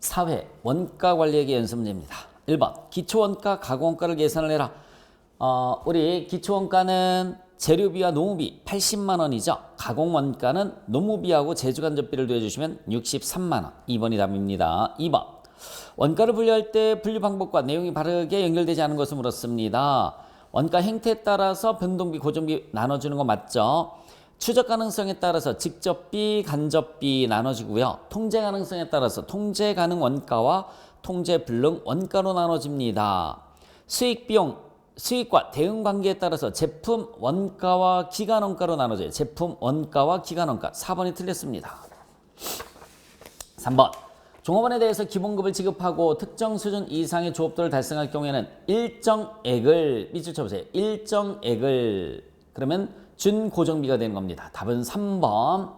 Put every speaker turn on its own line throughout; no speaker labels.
4회 원가 관리액의 연습 문제입니다. 1번 기초원가 가공원가를 계산을 해라. 우리 기초원가는 재료비와 노무비 80만 원이죠. 가공원가는 노무비하고 제조간접비를 더해주시면 63만 원. 2번이 답입니다. 2번 원가를 분류할 때 분류 방법과 내용이 바르게 연결되지 않은 것을 물었습니다. 원가 행태에 따라서 변동비, 고정비 나눠주는 거 맞죠? 추적 가능성에 따라서 직접비, 간접비 나눠지고요. 통제 가능성에 따라서 통제 가능 원가와 통제 불능 원가로 나눠집니다. 수익 비용, 수익과 대응 관계에 따라서 제품 원가와 기간 원가로 나눠져요. 제품 원가와 기간 원가. 4번이 틀렸습니다. 3번 종업원에 대해서 기본급을 지급하고 특정 수준 이상의 조업도를 달성할 경우에는 일정액을 밑줄 쳐보세요. 일정액을 그러면 준고정비가 되는 겁니다. 답은 3번.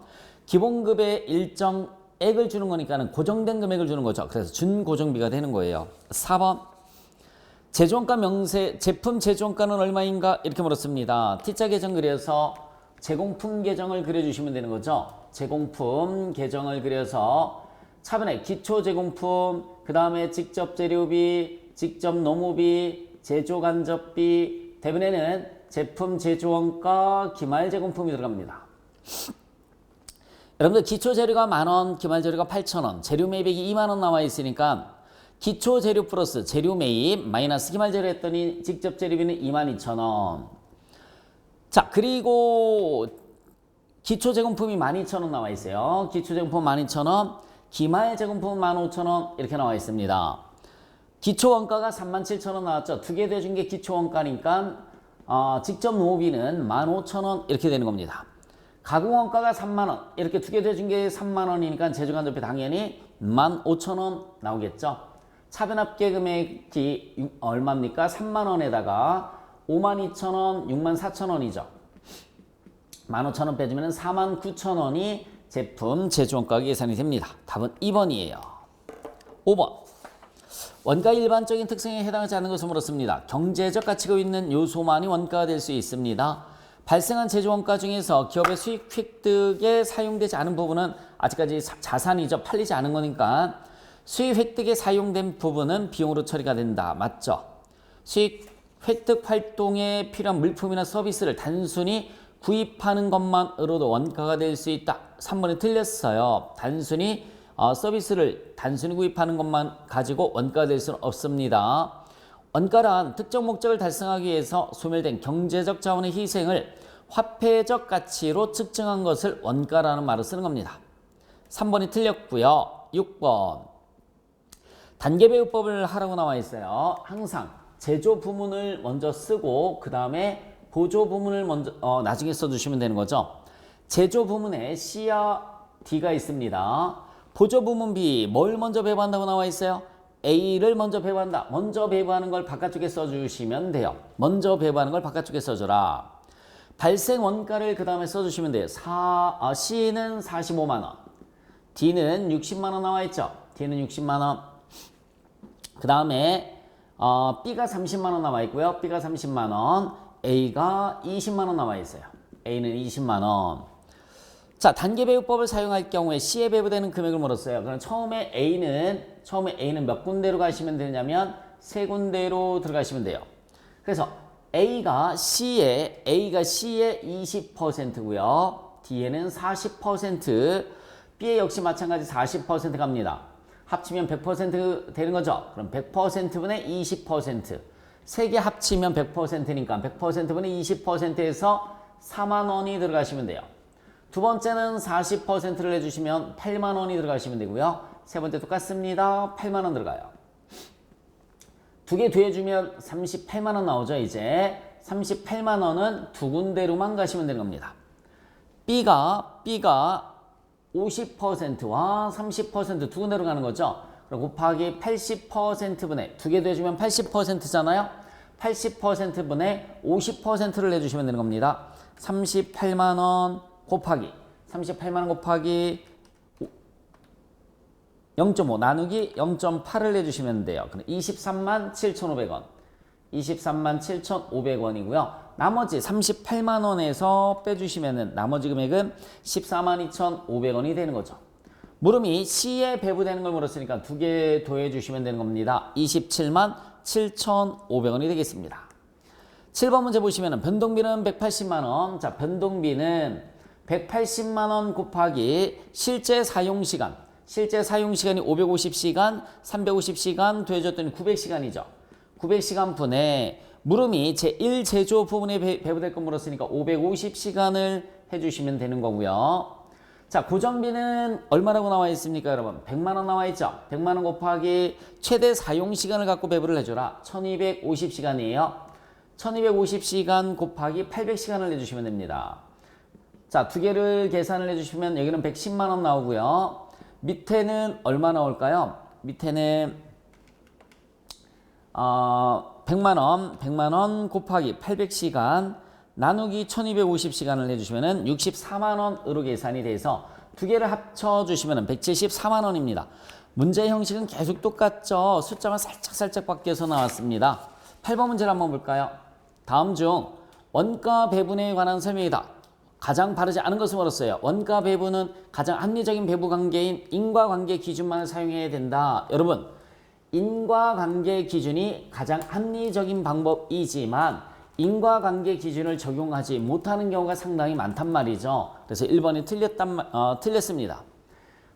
기본급의 일정액을 주는 거니까는 고정된 금액을 주는 거죠. 그래서 준고정비가 되는 거예요. 4번. 제조원가 명세, 제품 제조원가는 얼마인가? 이렇게 물었습니다. T자 계정 그려서 제공품 계정을 그려주시면 되는 거죠. 제공품 계정을 그려서 차변에 기초 제공품, 그 다음에 직접 재료비, 직접 노무비, 제조 간접비, 대변에는 제품 제조원가, 기말 제공품이 들어갑니다. 여러분들 기초 재료가 만원, 기말 재료가 8,000원, 재료 매입액이 2만원 나와 있으니까 기초 재료 플러스 재료 매입 마이너스 기말 재료 했더니 직접 재료비는 22,000원. 자, 그리고 기초 제공품이 12,000원 나와 있어요. 기초 제공품 12,000원, 기말 제공품 15,000원 이렇게 나와 있습니다. 기초 원가가 37,000원 나왔죠. 두 개 더해준 게 기초 원가니까 직접 노무비는 15,000원 이렇게 되는 겁니다. 가공원가가 3만원 이렇게 두 개 더해준 게 3만원이니까 제조간접비 당연히 15,000원 나오겠죠. 차변합계 금액이 얼마입니까? 3만원에다가 52,000원, 64,000원이죠. 15,000원 빼주면 49,000원이 제품 제조원가가 계산이 됩니다. 답은 2번이에요. 5번 원가 일반적인 특성에 해당하지 않는 것을 물었습니다. 경제적 가치가 있는 요소만이 원가가 될 수 있습니다. 발생한 제조원가 중에서 기업의 수익 획득에 사용되지 않은 부분은 아직까지 자산이죠. 팔리지 않은 거니까 수익 획득에 사용된 부분은 비용으로 처리가 된다. 맞죠? 수익 획득 활동에 필요한 물품이나 서비스를 단순히 구입하는 것만으로도 원가가 될 수 있다. 3번이 틀렸어요. 단순히 서비스를 단순히 구입하는 것만 가지고 원가가 될 수는 없습니다. 원가란 특정 목적을 달성하기 위해서 소멸된 경제적 자원의 희생을 화폐적 가치로 측정한 것을 원가라는 말을 쓰는 겁니다. 3번이 틀렸고요. 6번 단계배우법을 하라고 나와 있어요. 항상 제조 부문을 먼저 쓰고 그 다음에 보조 부문을 먼저 나중에 써주시면 되는 거죠. 제조 부문에 C와 D가 있습니다. 보조 부문 B 뭘 먼저 배부한다고 나와 있어요? A를 먼저 배부한다. 먼저 배부하는 걸 바깥쪽에 써주시면 돼요. 먼저 배부하는 걸 바깥쪽에 써줘라. 발생 원가를 그 다음에 써주시면 돼요. C는 45만 원, D는 60만 원 나와 있죠. D는 60만 원. 그 다음에 B가 30만 원 나와 있고요. B가 30만 원, A가 20만 원 나와 있어요. A는 20만 원. 자, 단계배부법을 사용할 경우에 C에 배부되는 금액을 물었어요. 그럼 처음에 A는 몇 군데로 가시면 되냐면 세 군데로 들어가시면 돼요. 그래서 A가 C에 20%고요. D에는 40%, B에 역시 마찬가지 40% 갑니다. 합치면 100% 되는 거죠. 그럼 100%분의 20%. 세 개 합치면 100%니까 100%분의 20%에서 4만 원이 들어가시면 돼요. 두 번째는 40%를 해주시면 8만 원이 들어가시면 되고요. 세 번째 똑같습니다. 8만 원 들어가요. 두 개 더해주면 38만 원 나오죠. 이제 38만 원은 두 군데로만 가시면 되는 겁니다. B가 50%와 30% 두 군데로 가는 거죠. 그럼 곱하기 80%분의 두 개 더해주면 80%잖아요. 80%분의 50%를 해주시면 되는 겁니다. 38만 원 곱하기 0.5 나누기 0.8을 해주시면 돼요. 그럼 23만 7,500원. 23만 7,500원이고요. 나머지 38만 원에서 빼주시면은 나머지 금액은 14만 2,500원이 되는 거죠. 물음이 C에 배부되는 걸 물었으니까 두 개 더해 주시면 되는 겁니다. 27만 7,500원이 되겠습니다. 7번 문제 보시면 변동비는 180만 원. 자, 변동비는 180만 원 곱하기 실제 사용 시간. 실제 사용 시간이 550시간, 350시간 더해줬더니 900시간이죠. 900시간 분에 물음이 제1 제조 부분에 배부될 거 물었으니까 550시간을 해주시면 되는 거고요. 자, 고정비는 얼마라고 나와 있습니까, 여러분? 100만 원 나와 있죠? 100만 원 곱하기 최대 사용 시간을 갖고 배부를 해줘라. 1250시간이에요. 1250시간 곱하기 800시간을 내주시면 됩니다. 자, 두 개를 계산을 해주시면 여기는 110만 원 나오고요. 밑에는 얼마 나올까요? 밑에는 100만 원 곱하기 800시간 나누기 1250시간을 해주시면 64만 원으로 계산이 돼서 두 개를 합쳐주시면 174만 원입니다. 문제 형식은 계속 똑같죠. 숫자만 살짝 바뀌어서 나왔습니다. 8번 문제를 한번 볼까요? 다음 중 원가 배분에 관한 설명이다. 가장 바르지 않은 것을 물었어요. 원가 배분은 가장 합리적인 배분 관계인 인과관계 기준만을 사용해야 된다. 여러분, 인과관계 기준이 가장 합리적인 방법이지만 인과관계 기준을 적용하지 못하는 경우가 상당히 많단 말이죠. 그래서 1번이 틀렸습니다.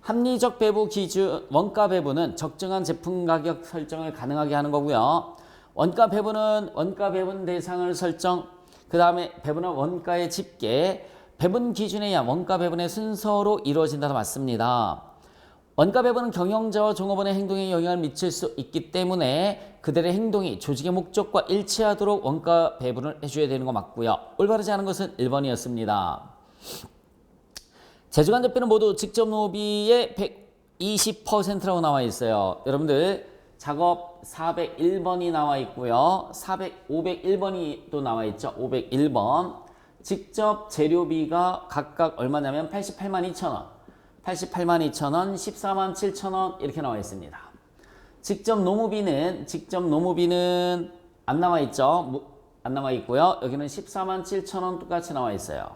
합리적 배분 기준, 원가 배분은 적정한 제품 가격 설정을 가능하게 하는 거고요. 원가 배분은 원가 배분 대상을 설정, 그 다음에 배분은 원가의 집계, 배분 기준에 의한 원가 배분의 순서로 이루어진다도 맞습니다. 원가 배분은 경영자와 종업원의 행동에 영향을 미칠 수 있기 때문에 그들의 행동이 조직의 목적과 일치하도록 원가 배분을 해줘야 되는 거 맞고요. 올바르지 않은 것은 1번이었습니다. 제조간접비는 모두 직접 노비의 120%라고 나와 있어요. 여러분들 작업 401번이 나와 있고요. 501번이 또 나와 있죠. 501번. 직접 재료비가 각각 얼마냐면 88만 2천원, 88만 2천원, 14만 7천원 이렇게 나와 있습니다. 직접 노무비는 안 나와 있죠. 안 나와 있고요. 여기는 14만 7천원 똑같이 나와 있어요.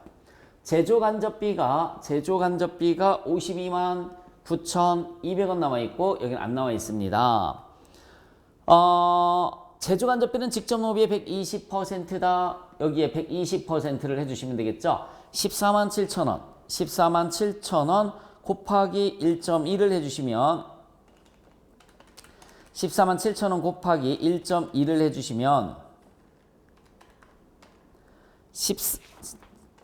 제조간접비가 52만 9,200원 나와 있고 여기는 안 나와 있습니다. 제조간접비는 직접 노비의 120%다. 여기에 120%를 해주시면 되겠죠. 14만 7천원, 14만 7천원 곱하기 1.1을 해주시면 14만 7천원 곱하기 1.1을 해주시면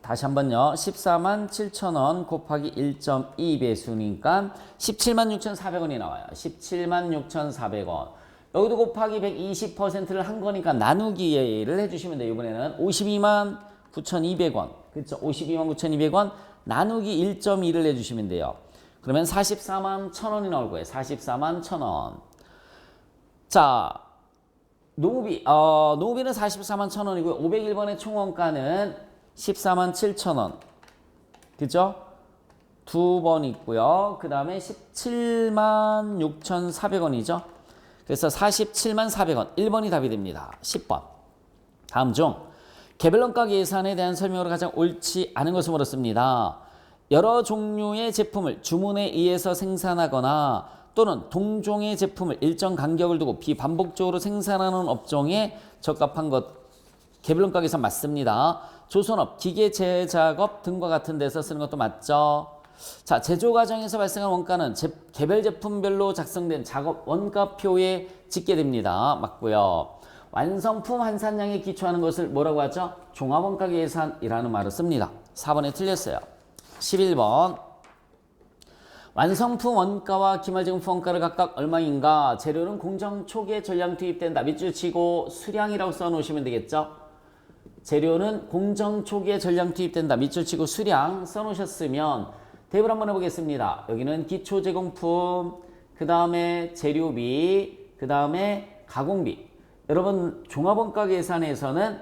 다시 한번요. 14만 7천원 곱하기 1.2 배수니까 17만 6,400원이 나와요. 17만 6,400원. 여기도 곱하기 120%를 한 거니까 나누기를 해주시면 돼요. 이번에는 52만 9,200원. 그렇죠? 52만 9,200원 나누기 1.2를 해주시면 돼요. 그러면 44만 1,000원이 나올 거예요. 44만 1,000원. 자, 노무비는 44만 1,000원이고요. 501번의 총원가는 14만 7천원. 그죠? 두 번 있고요. 그 다음에 17만 6,400원이죠. 그래서 47만 400원. 1번이 답이 됩니다. 10번. 다음 중 개별원가 계산에 대한 설명으로 가장 옳지 않은 것을 물었습니다. 여러 종류의 제품을 주문에 의해서 생산하거나 또는 동종의 제품을 일정 간격을 두고 비반복적으로 생산하는 업종에 적합한 것. 개별원가 계산 맞습니다. 조선업, 기계 제작업 등과 같은 데서 쓰는 것도 맞죠. 자, 제조 과정에서 발생한 원가는 개별 제품별로 작성된 작업 원가표에 집계 됩니다. 맞고요. 완성품 환산량에 기초하는 것을 뭐라고 하죠? 종합원가 계산이라는 말을 씁니다. 4번에 틀렸어요. 11번. 완성품 원가와 기말제공품 원가를 각각 얼마인가? 재료는 공정 초기에 전량 투입된다. 밑줄 치고 수량이라고 써놓으시면 되겠죠? 재료는 공정 초기에 전량 투입된다. 밑줄 치고 수량 써놓으셨으면 대입을 한번 해보겠습니다. 여기는 기초 제공품, 그 다음에 재료비, 그 다음에 가공비. 여러분 종합원가 계산에서는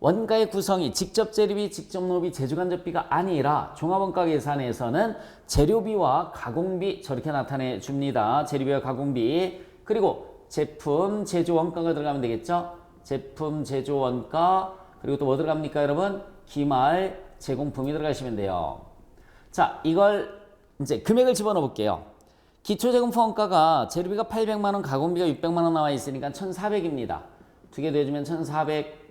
원가의 구성이 직접 재료비, 직접 노비, 제조간접비가 아니라 종합원가 계산에서는 재료비와 가공비 저렇게 나타내 줍니다. 재료비와 가공비. 그리고 제품 제조 원가가 들어가면 되겠죠. 제품 제조 원가. 그리고 또 뭐 들어갑니까, 여러분? 기말 제공품이 들어가시면 돼요. 자, 이걸 이제 금액을 집어넣어 볼게요. 기초재금품 원가가 재료비가 800만 원, 가공비가 600만 원 나와 있으니까 1,400입니다. 두 개 더해주면 1,400.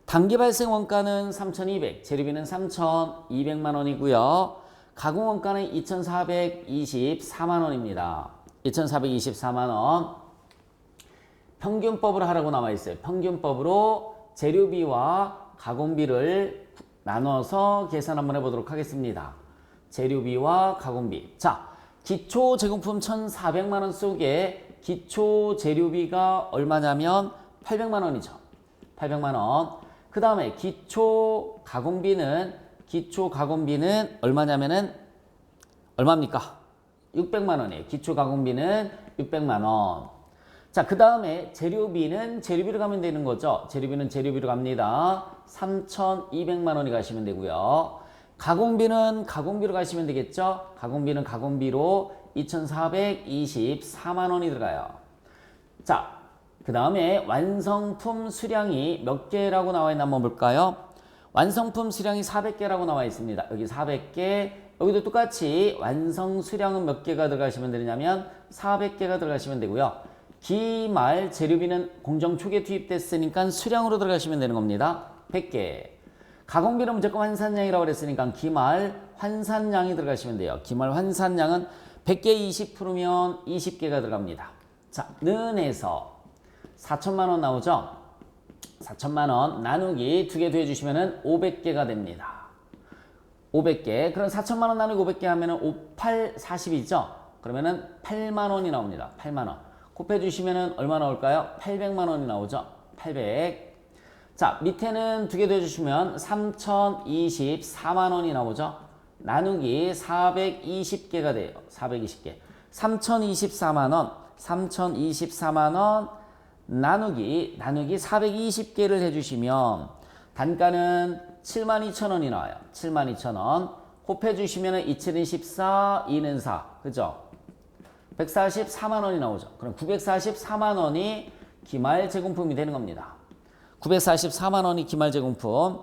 단기 발생 원가는 3,200, 재료비는 3,200만 원이고요. 가공 원가는 2,424만 원입니다. 2,424만 원. 평균법으로 하라고 나와 있어요. 평균법으로 재료비와 가공비를 나눠서 계산 한번 해보도록 하겠습니다. 재료비와 가공비. 자, 기초 제공품 1,400만 원 속에 기초 재료비가 얼마냐면 800만 원이죠. 800만 원. 그 다음에 기초 가공비는 얼마냐면은 얼마입니까? 600만 원이에요. 기초 가공비는 600만 원. 자, 그 다음에 재료비는 재료비로 가면 되는 거죠. 재료비는 재료비로 갑니다. 3,200만 원이 가시면 되고요. 가공비는 가공비로 가시면 되겠죠. 가공비는 가공비로 2,424만 원이 들어가요. 자, 그 다음에 완성품 수량이 몇 개라고 나와 있나 한번 볼까요? 완성품 수량이 400개라고 나와 있습니다. 여기 400개, 여기도 똑같이 완성 수량은 몇 개가 들어가시면 되냐면 400개가 들어가시면 되고요. 기말 재료비는 공정 초기에 투입됐으니까 수량으로 들어가시면 되는 겁니다. 100개. 가공비는 무조건 환산량이라고 그랬으니까 기말 환산량이 들어가시면 돼요. 기말 환산량은 100개 20%면 20개가 들어갑니다. 자, 는에서 4천만 원 나오죠? 4천만 원 나누기 두 개 더해주시면 500개가 됩니다. 500개. 그럼 4천만 원 나누기 500개 하면 5, 8, 40이죠? 그러면은 8만 원이 나옵니다. 8만 원. 곱해주시면 얼마 나올까요? 800만 원이 나오죠? 800. 자, 밑에는 두 개 더해주시면 3,024만 원이 나오죠? 나누기 420개가 돼요. 420개. 3,024만 원, 3,024만 원 나누기 420개를 해주시면 단가는 72,000원이 나와요. 72,000원. 곱해주시면 2, 7, 14, 2는 4. 그죠? 144만 원이 나오죠. 그럼 944만 원이 기말 제공품이 되는 겁니다. 944만 원이 기말 제공품.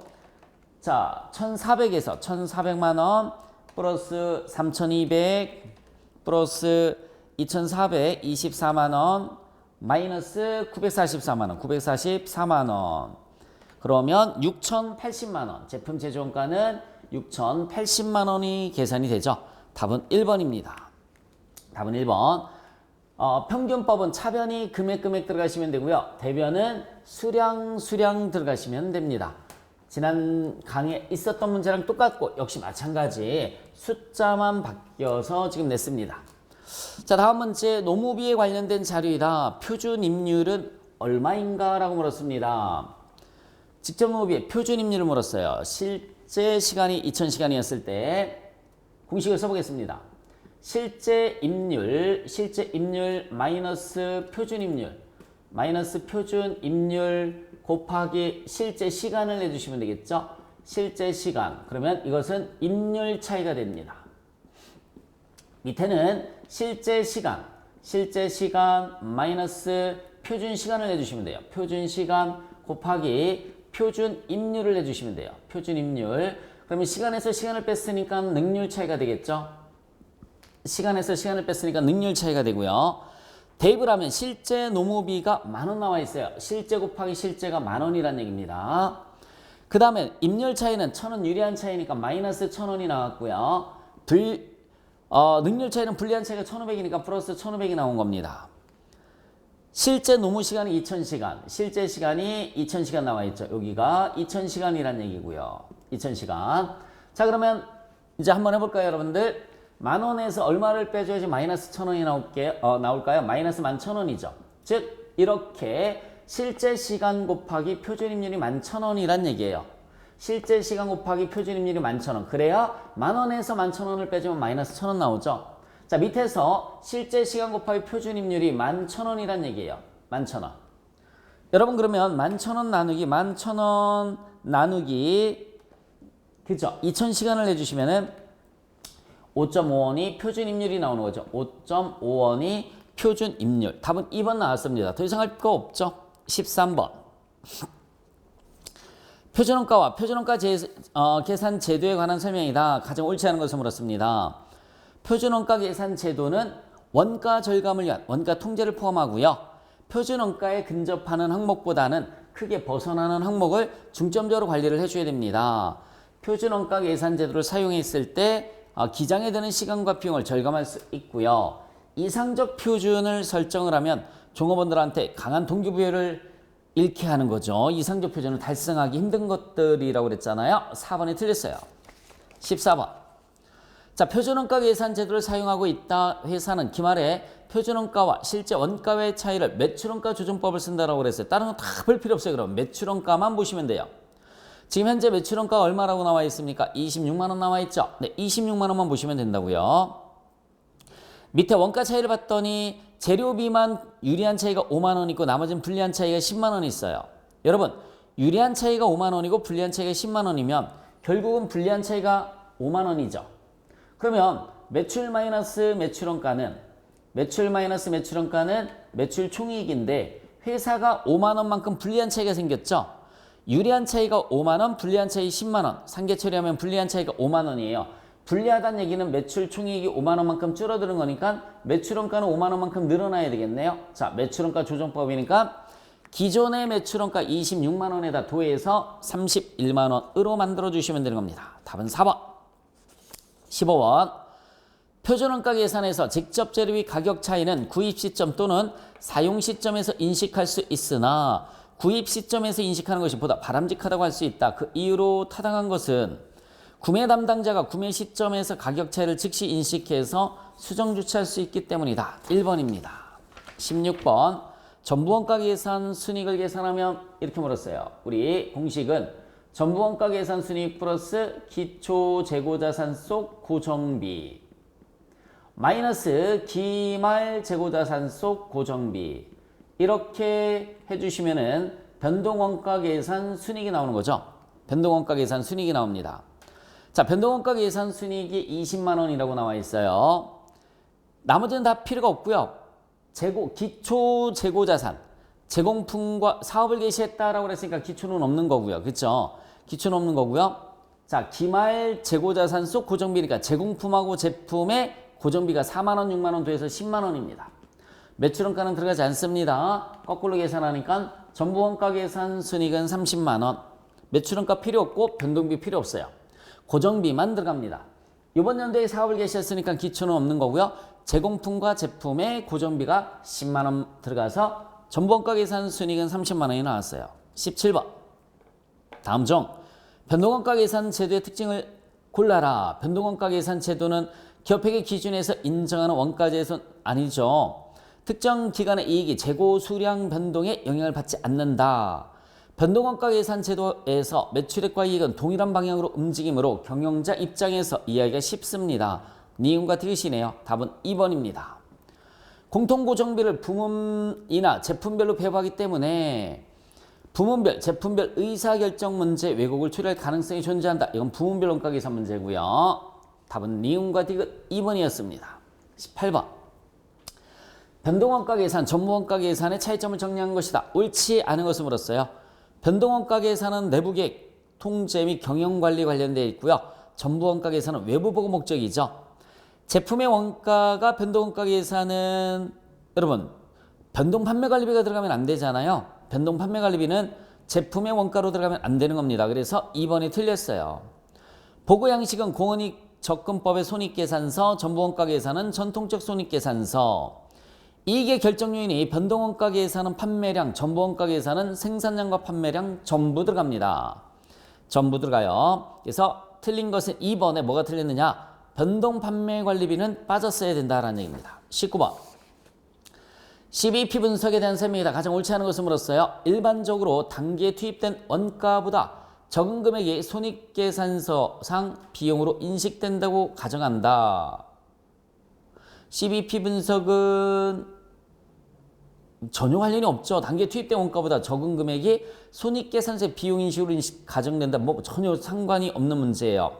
자, 1,400에서 1,400만 원 플러스 3,200 플러스 2,424만 원 마이너스 944만 원, 944만 원. 그러면 6,080만 원. 제품 제조원가는 6,080만 원이 계산이 되죠. 답은 1번입니다. 답은 1번. 평균법은 차변이 금액 들어가시면 되고요. 대변은 수량 들어가시면 됩니다. 지난 강의에 있었던 문제랑 똑같고 역시 마찬가지 숫자만 바뀌어서 지금 냈습니다. 자, 다음 문제 노무비에 관련된 자료이다. 표준 임률은 얼마인가? 라고 물었습니다. 직접 노무비의 표준 임률을 물었어요. 실제 시간이 2000시간이었을 때 공식을 써보겠습니다. 실제 임률 마이너스 표준 임률 곱하기 실제 시간을 내주시면 되겠죠. 실제 시간. 그러면 이것은 임률 차이가 됩니다. 밑에는 실제 시간 마이너스 표준 시간을 내주시면 돼요. 표준 시간 곱하기 표준 임률을 내주시면 돼요. 표준 임률. 그러면 시간에서 시간을 뺐으니까 능률 차이가 되겠죠. 시간에서 시간을 뺐으니까 능률 차이가 되고요. 대입을 하면 실제 노무비가 10,000원 나와 있어요. 실제 곱하기 실제가 10,000원이라는 얘기입니다. 그 다음에 임률 차이는 1,000원 유리한 차이니까 마이너스 1,000원이 나왔고요. 능률 차이는 불리한 차이가 1,500이니까 플러스 1,500이 나온 겁니다. 실제 노무 시간이 2000시간, 실제 시간이 2000시간 나와 있죠. 여기가 2000시간이란 얘기고요. 2000시간. 자, 그러면 이제 한번 해볼까요, 여러분들? 10,000원에서 얼마를 빼줘야지 마이너스 1,000원이 나올까요? 마이너스 11,000원이죠. 즉, 이렇게 실제 시간 곱하기 표준임률이 11,000원이란 얘기예요. 실제 시간 곱하기 표준임률이 11,000원. 그래야 10,000원에서 11,000원을 빼주면 마이너스 1,000원 나오죠. 자, 밑에서 실제 시간 곱하기 표준임률이 11,000원이란 얘기예요. 11,000원. 여러분, 그러면 11,000원 나누기 그죠? 2000시간을 내주시면은 5.5원이 표준임률이 나오는 거죠. 5.5원이 표준임률. 답은 2번 나왔습니다. 더 이상 할 거 없죠? 13번. 표준원가와 표준원가 계산 제도에 관한 설명이다. 가장 옳지 않은 것을 물었습니다. 표준원가 계산 제도는 원가 절감을 위한 원가 통제를 포함하고요. 표준원가에 근접하는 항목보다는 크게 벗어나는 항목을 중점적으로 관리를 해줘야 됩니다. 표준원가 계산 제도를 사용했을 때 기장에 드는 시간과 비용을 절감할 수 있고요. 이상적 표준을 설정을 하면 종업원들한테 강한 동기부여를 잃게 하는 거죠. 이상적 표준을 달성하기 힘든 것들이라고 그랬잖아요. 4번이 틀렸어요. 14번. 자, 표준원가 계산 제도를 사용하고 있다 회사는 기말에 표준원가와 실제 원가의 차이를 매출원가 조정법을 쓴다라고 그랬어요. 다른 거 다 볼 필요 없어요. 그럼 매출원가만 보시면 돼요. 지금 현재 매출원가가 얼마라고 나와 있습니까? 26만 원 나와 있죠. 네, 26만 원만 보시면 된다고요. 밑에 원가 차이를 봤더니 재료비만 유리한 차이가 5만 원 있고 나머지는 불리한 차이가 10만 원 있어요. 여러분, 유리한 차이가 5만 원이고 불리한 차이가 10만 원이면 결국은 불리한 차이가 5만 원이죠. 그러면 매출 마이너스 매출원가는 매출 총이익인데 회사가 5만 원만큼 불리한 차이가 생겼죠. 유리한 차이가 5만 원, 불리한 차이 10만 원. 상계 처리하면 불리한 차이가 5만 원이에요. 불리하다는 얘기는 매출 총이익이 5만 원만큼 줄어드는 거니까 매출원가는 5만 원만큼 늘어나야 되겠네요. 자, 매출원가 조정법이니까 기존의 매출원가 26만 원에다 더해서 31만 원으로 만들어 주시면 되는 겁니다. 답은 4번. 15번. 표준원가 계산에서 직접 재료비 가격 차이는 구입 시점 또는 사용 시점에서 인식할 수 있으나 구입 시점에서 인식하는 것이 보다 바람직하다고 할 수 있다. 그 이유로 타당한 것은 구매 담당자가 구매 시점에서 가격 차이를 즉시 인식해서 수정 조치할 수 있기 때문이다. 1번입니다. 16번. 전부원가 계산 순이익을 계산하면 이렇게 물었어요. 우리 공식은 전부원가 계산 순이익 플러스 기초 재고자산 속 고정비 마이너스 기말 재고자산 속 고정비 이렇게 해주시면은 변동원가 계산 순이익이 나오는 거죠. 변동원가 계산 순이익이 나옵니다. 자, 변동원가 계산 순이익이 20만 원이라고 나와 있어요. 나머지는 다 필요가 없고요. 기초 재고자산, 제공품과 사업을 개시했다라고 그랬으니까 기초는 없는 거고요. 그렇죠? 기초는 없는 거고요. 자, 기말 재고자산 속 고정비니까 제공품하고 제품의 고정비가 4만 원, 6만 원 더해서 10만 원입니다. 매출원가는 들어가지 않습니다. 거꾸로 계산하니까 전부원가 계산 순이익은 30만 원. 매출원가 필요 없고 변동비 필요 없어요. 고정비만 들어갑니다. 이번 연도에 사업을 개시했으니까 기초는 없는 거고요. 제공품과 제품의 고정비가 10만 원 들어가서 전부원가 계산 순이익은 30만 원이 나왔어요. 17번. 다음 중 변동원가 계산 제도의 특징을 골라라. 변동원가 계산 제도는 기업회계 기준에서 인정하는 원가제도는 아니죠. 특정 기간의 이익이 재고 수량 변동에 영향을 받지 않는다. 변동원가 계산 제도에서 매출액과 이익은 동일한 방향으로 움직이므로 경영자 입장에서 이해하기가 쉽습니다. 니은과 디귿이네요. 답은 2번입니다. 공통고정비를 부문이나 제품별로 배분하기 때문에 부문별, 제품별 의사결정 문제 왜곡을 초래할 가능성이 존재한다. 이건 부문별 원가 계산 문제고요. 답은 니은과 디귿 2번이었습니다. 18번. 변동원가 계산, 전부원가 계산의 차이점을 정리한 것이다. 옳지 않은 것을 물었어요. 변동원가 계산은 내부계획, 통제 및 경영관리 관련되어 있고요. 전부원가 계산은 외부보고 목적이죠. 제품의 원가가 변동원가 계산은 여러분 변동판매관리비가 들어가면 안 되잖아요. 변동판매관리비는 제품의 원가로 들어가면 안 되는 겁니다. 그래서 2번이 틀렸어요. 보고 양식은 공원이익 접근법의 손익계산서, 전부원가 계산은 전통적 손익계산서. 이익의 결정 요인이 변동원가 계산은 판매량, 전부원가 계산은 생산량과 판매량 전부 들어갑니다. 전부 들어가요. 그래서 틀린 것은 2번에 뭐가 틀렸느냐? 변동판매관리비는 빠졌어야 된다라는 얘기입니다. 19번. CBP 분석에 대한 설명이다. 가장 옳지 않은 것을 물었어요. 일반적으로 단기에 투입된 원가보다 적은 금액이 손익계산서상 비용으로 인식된다고 가정한다. CBP 분석은 전혀 관련이 없죠. 단기에 투입된 원가보다 적은 금액이 손익계산서의 비용 인식으로 가정된다. 뭐 전혀 상관이 없는 문제예요.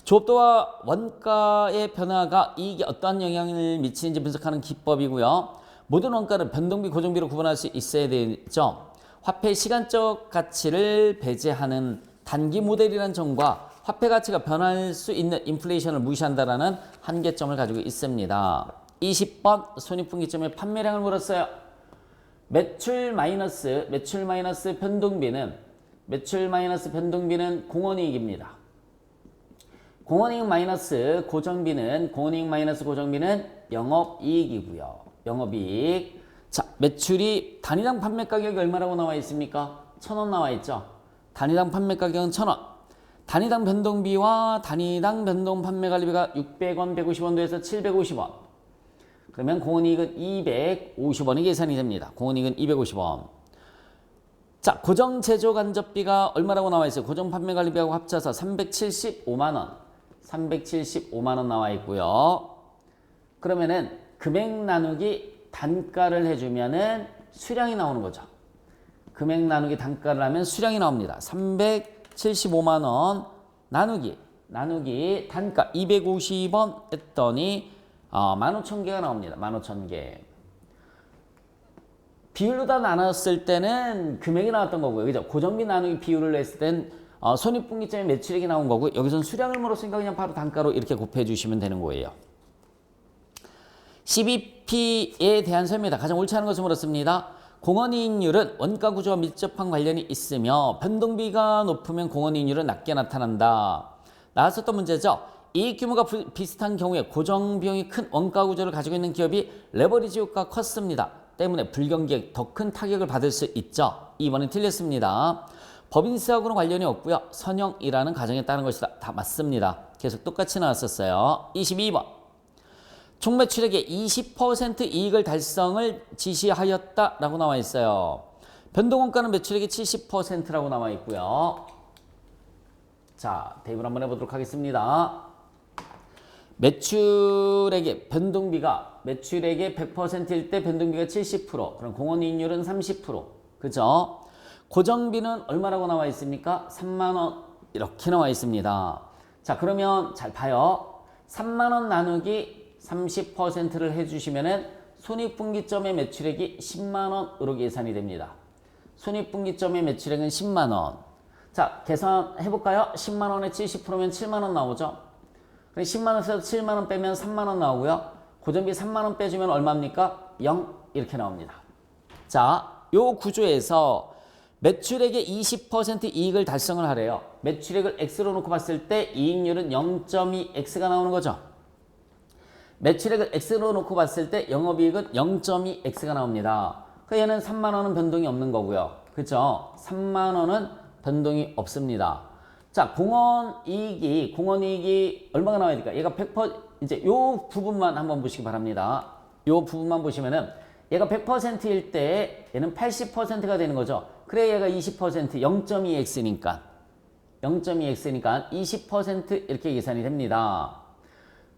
조업도와 원가의 변화가 이익에 어떠한 영향을 미치는지 분석하는 기법이고요. 모든 원가를 변동비, 고정비로 구분할 수 있어야 되죠. 화폐의 시간적 가치를 배제하는 단기 모델이라는 점과 화폐 가치가 변할 수 있는 인플레이션을 무시한다라는 한계점을 가지고 있습니다. 20번 손익분기점의 판매량을 물었어요. 매출 마이너스 변동비는 공원이익입니다. 공원이익 마이너스 고정비는 영업이익이고요. 영업이익. 자, 매출이 단위당 판매 가격이 얼마라고 나와 있습니까? 1,000원 나와 있죠. 단위당 판매 가격은 1,000원. 단위당 변동비와 단위당 변동 판매 관리비가 600원, 150원 더해서 750원. 그러면 공원이익은 250원이 계산이 됩니다. 공원이익은 250원. 자, 고정 제조 간접비가 얼마라고 나와 있어요? 고정 판매 관리비하고 합쳐서 375만 원. 375만 원 나와 있고요. 그러면은 금액 나누기 단가를 해주면은 수량이 나오는 거죠. 금액 나누기 단가를 하면 수량이 나옵니다. 375만 원 나누기 단가 250원 했더니 15,000개가 나옵니다. 15,000개. 비율로 다 나눴을 때는 금액이 나왔던 거고요. 그죠? 고정비 나누기 비율을 했을 땐 손익분기점의 매출액이 나온 거고, 여기서는 수량을 물었으니까 그냥 바로 단가로 이렇게 곱해 주시면 되는 거예요. CBP에 대한 설명이다. 가장 옳지 않은 것을 물었습니다. 공원이익률은 원가 구조와 밀접한 관련이 있으며 변동비가 높으면 공원이익률은 낮게 나타난다. 나왔었던 문제죠. 이익 규모가 비슷한 경우에 고정 비용이 큰 원가 구조를 가지고 있는 기업이 레버리지 효과가 컸습니다. 때문에 불경기에 더 큰 타격을 받을 수 있죠. 2번은 틀렸습니다. 법인세하고는 관련이 없고요. 선형이라는 가정에 따른 것이다. 다 맞습니다. 계속 똑같이 나왔었어요. 22번. 총 매출액의 20% 이익을 달성을 지시하였다라고 나와 있어요. 변동원가는 매출액의 70%라고 나와 있고요. 자, 대입을 한번 해보도록 하겠습니다. 매출액의 변동비가 매출액의 100%일 때 변동비가 70%, 그럼 공원이익률은 30%. 그죠? 고정비는 얼마라고 나와 있습니까? 3만 원 이렇게 나와 있습니다. 자, 그러면 잘 봐요. 3만 원 나누기 30%를 해주시면은 손익분기점의 매출액이 10만 원으로 계산이 됩니다. 손익분기점의 매출액은 10만 원. 자, 계산해 볼까요? 10만 원에 70%면 7만 원 나오죠. 10만 원에서 7만 원 빼면 3만 원 나오고요. 고정비 3만 원 빼주면 얼마입니까? 0 이렇게 나옵니다. 자, 요 구조에서 매출액의 20% 이익을 달성을 하래요. 매출액을 X로 놓고 봤을 때 이익률은 0.2X가 나오는 거죠. 매출액을 X로 놓고 봤을 때 영업이익은 0.2X가 나옵니다. 그러니까 얘는 3만 원은 변동이 없는 거고요. 그죠? 3만 원은 변동이 없습니다. 자, 공원이익이 얼마가 나와야 될까? 얘가 100%, 이제 요 부분만 한번 보시기 바랍니다. 요 부분만 보시면은 얘가 100%일 때 얘는 80%가 되는 거죠. 그래 얘가 20%, 0.2x니까 20% 이렇게 계산이 됩니다.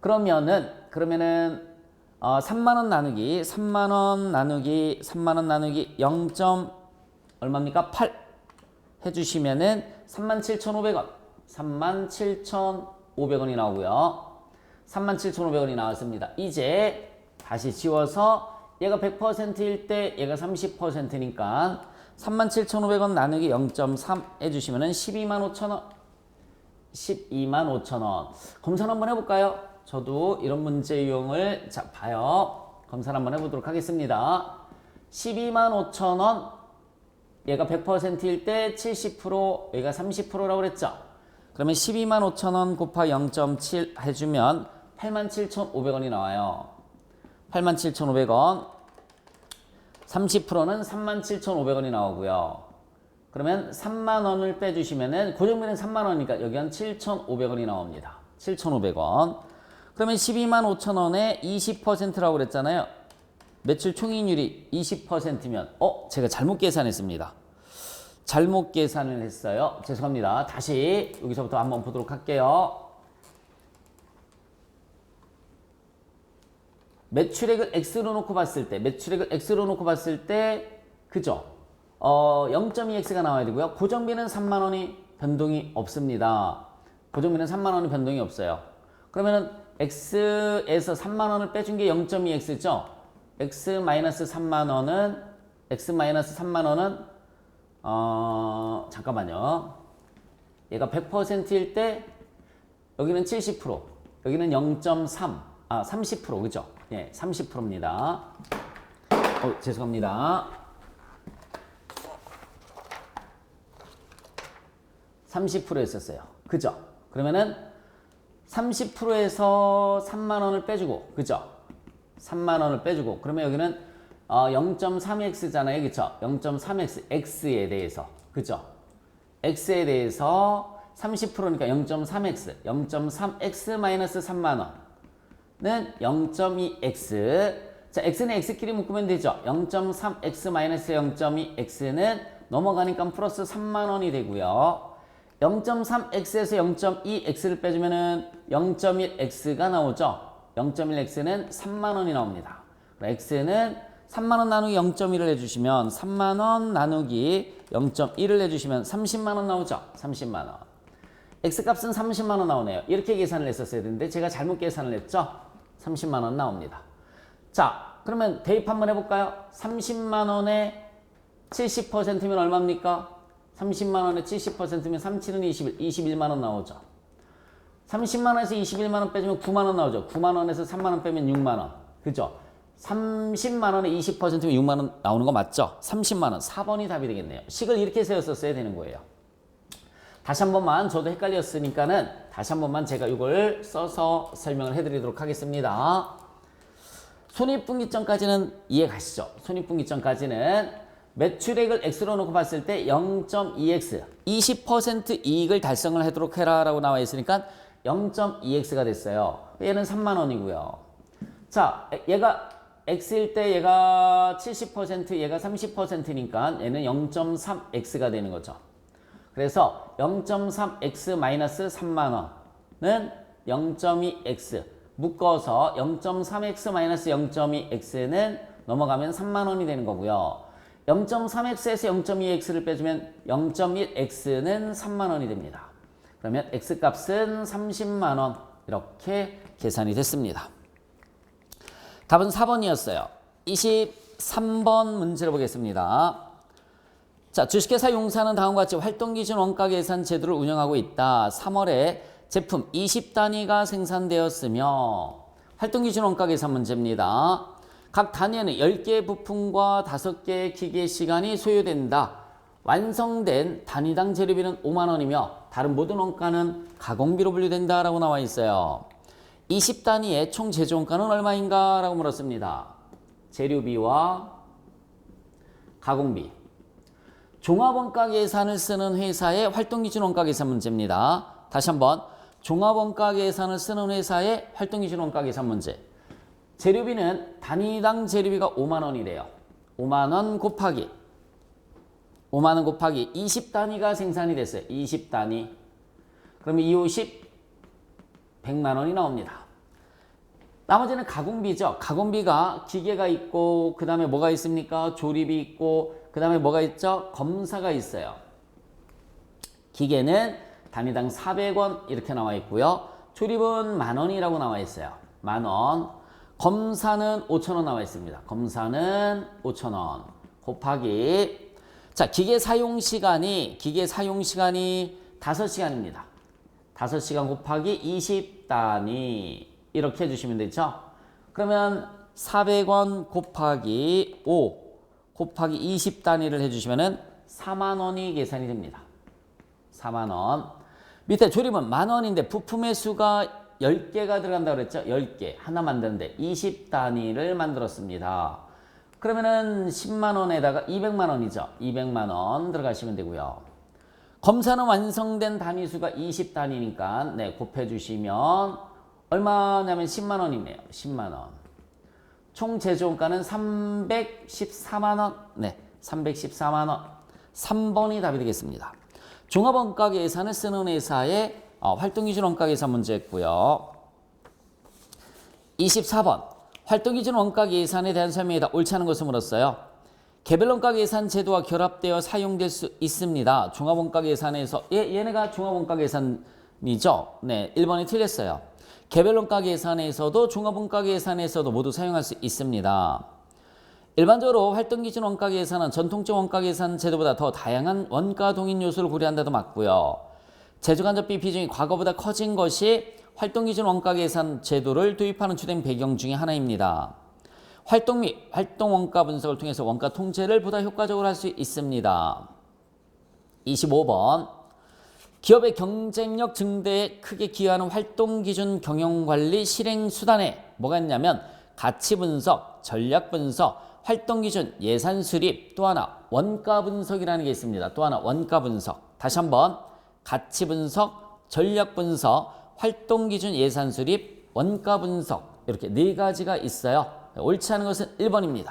그러면은 3만 원 나누기 0. 얼마입니까? 8 해주시면은 37,500원. 37,500원이 나오고요. 37,500원이 나왔습니다. 이제 다시 지워서 얘가 100%일 때 얘가 30%니까 37,500원 나누기 0.3 해주시면은 125,000원. 125,000원. 검사 한번 해볼까요? 저도 이런 문제 유형을 자 봐요. 검사 한번 해보도록 하겠습니다. 125,000원. 얘가 100%일 때 70%, 얘가 30%라고 그랬죠. 그러면 125,000원 곱하 0.7 해주면 87,500원이 나와요. 87,500원. 30%는 37,500원이 나오고요. 그러면 3만 원을 빼주시면은 고정비는 3만 원이니까 여기 한 7,500원이 나옵니다. 7,500원. 그러면 125,000원에 20%라고 그랬잖아요. 매출 총이익률이 20%면 제가 잘못 계산했습니다. 잘못 계산을 했어요. 죄송합니다. 다시 여기서부터 한번 보도록 할게요. 매출액을 X로 놓고 봤을 때 그죠? 0.2X가 나와야 되고요. 고정비는 3만 원이 변동이 없습니다. 고정비는 3만 원이 변동이 없어요. 그러면은 X에서 3만 원을 빼준 게 0.2X죠? X-3만 원은 잠깐만요. 얘가 100%일 때 여기는 70%, 여기는 0.3, 30%, 그죠? 예, 30%입니다. 죄송합니다. 30%였었어요. 그죠? 그러면은 30%에서 3만 원을 빼주고, 그죠? 3만 원을 빼주고, 그러면 여기는 0.3x잖아요. 그쵸? 0.3x, x에 대해서. 그죠? x에 대해서 30%니까 0.3x, 0.3x 마이너스 3만 원은 0.2x. 자, x는 x끼리 묶으면 되죠. 0.3x 마이너스 0.2x는 넘어가니까 플러스 3만 원이 되고요. 0.3x에서 0.2x를 빼주면은 0.1x가 나오죠. 0.1x는 3만 원이 나옵니다. x는 3만 원 나누기 0.1을 해주시면 3만 원 나누기 0.1을 해주시면 30만 원 나오죠. 30만 원. x값은 30만 원 나오네요. 이렇게 계산을 했었어야 되는데 제가 잘못 계산을 했죠. 30만 원 나옵니다. 자, 그러면 대입 한번 해볼까요? 30만 원에 70%면 얼마입니까? 30만 원에 70%면 37은 21, 21만 원 나오죠. 30만 원에서 21만 원 빼주면 9만 원 나오죠. 9만 원에서 3만 원 빼면 6만 원. 그죠? 30만 원에 20%면 6만 원 나오는 거 맞죠? 30만 원. 4번이 답이 되겠네요. 식을 이렇게 세웠었어야 되는 거예요. 다시 한 번만, 저도 헷갈렸으니까는 다시 한 번만 제가 이걸 써서 설명을 해드리도록 하겠습니다. 손익분기점까지는 이해 가시죠? 손익분기점까지는 매출액을 x로 놓고 봤을 때 0.2x, 20% 이익을 달성을 하도록 해라 라고 나와 있으니까 0.2x가 됐어요. 얘는 3만 원이고요. 자, 얘가 x일 때 얘가 70%, 얘가 30%니까 얘는 0.3x가 되는 거죠. 그래서 0.3x 마이너스 3만 원은 0.2x 묶어서 0.3x 마이너스 0.2x는 넘어가면 3만 원이 되는 거고요. 0.3x에서 0.2x를 빼주면 0.1x는 3만 원이 됩니다. 그러면 x값은 30만 원 이렇게 계산이 됐습니다. 답은 4번이었어요. 23번 문제를 보겠습니다. 자, 주식회사 용사는 다음과 같이 활동기준 원가 계산 제도를 운영하고 있다. 3월에 제품 20단위가 생산되었으며 활동기준 원가 계산 문제입니다. 각 단위에는 10개의 부품과 5개의 기계 시간이 소요된다. 완성된 단위당 재료비는 5만 원이며 다른 모든 원가는 가공비로 분류된다 라고 나와 있어요. 20단위의 총 제조 원가는 얼마인가 라고 물었습니다. 재료비와 가공비. 종합원가 계산을 쓰는 회사의 활동기준 원가 계산 문제입니다. 다시 한번 종합원가 계산을 쓰는 회사의 활동기준 원가 계산 문제. 재료비는 단위당 재료비가 5만 원이래요. 5만 원 곱하기 20단위가 생산이 됐어요. 20단위. 그러면 250, 100만 원이 나옵니다. 나머지는 가공비죠. 가공비가 기계가 있고 그 다음에 뭐가 있습니까? 조립이 있고 그 다음에 뭐가 있죠? 검사가 있어요. 기계는 단위당 400원 이렇게 나와 있고요. 조립은 만 원이라고 나와 있어요. 만 원. 검사는 5천 원 나와 있습니다. 검사는 5천 원 곱하기 자, 기계 사용 시간이 5시간입니다. 5시간 곱하기 20단위 이렇게 해주시면 되죠. 그러면 400원 곱하기 5 곱하기 20단위를 해주시면은 4만 원이 계산이 됩니다. 4만 원. 밑에 조립은 만 원인데 부품의 수가 10개가 들어간다고 그랬죠? 10개. 하나 만드는데 20단위를 만들었습니다. 그러면은 10만 원에다가 200만 원이죠. 200만 원 들어가시면 되고요. 검사는 완성된 단위 수가 20단위니까 네, 곱해 주시면 얼마냐면 10만 원이네요. 10만 원. 총 제조원가는 314만 원. 네, 314만 원. 3번이 답이 되겠습니다. 종합원가 계산을 쓰는 회사의 활동기준 원가 계산 문제였고요. 24번. 활동기준 원가 계산에 대한 설명이다. 옳지 않은 것을 물었어요. 개별 원가 계산 제도와 결합되어 사용될 수 있습니다. 종합원가 계산에서 얘네가 종합원가 계산이죠. 네, 1번이 틀렸어요. 개별 원가 계산에서도 종합원가 계산에서도 모두 사용할 수 있습니다. 일반적으로 활동기준 원가 계산은 전통적 원가 계산 제도보다 더 다양한 원가 동인 요소를 고려한다도 맞고요. 제조간접비 비중이 과거보다 커진 것이 활동기준 원가 계산 제도를 도입하는 주된 배경 중에 하나입니다. 활동 및 활동 원가 분석을 통해서 원가 통제를 보다 효과적으로 할 수 있습니다. 25번. 기업의 경쟁력 증대에 크게 기여하는 활동기준 경영관리 실행 수단에 뭐가 있냐면 가치 분석, 전략 분석, 활동기준, 예산 수립, 또 하나 원가 분석이라는 게 있습니다. 또 하나 원가 분석. 다시 한번 가치 분석, 전략 분석, 활동기준, 예산 수립, 원가 분석 이렇게 네 가지가 있어요. 옳지 않은 것은 1번입니다.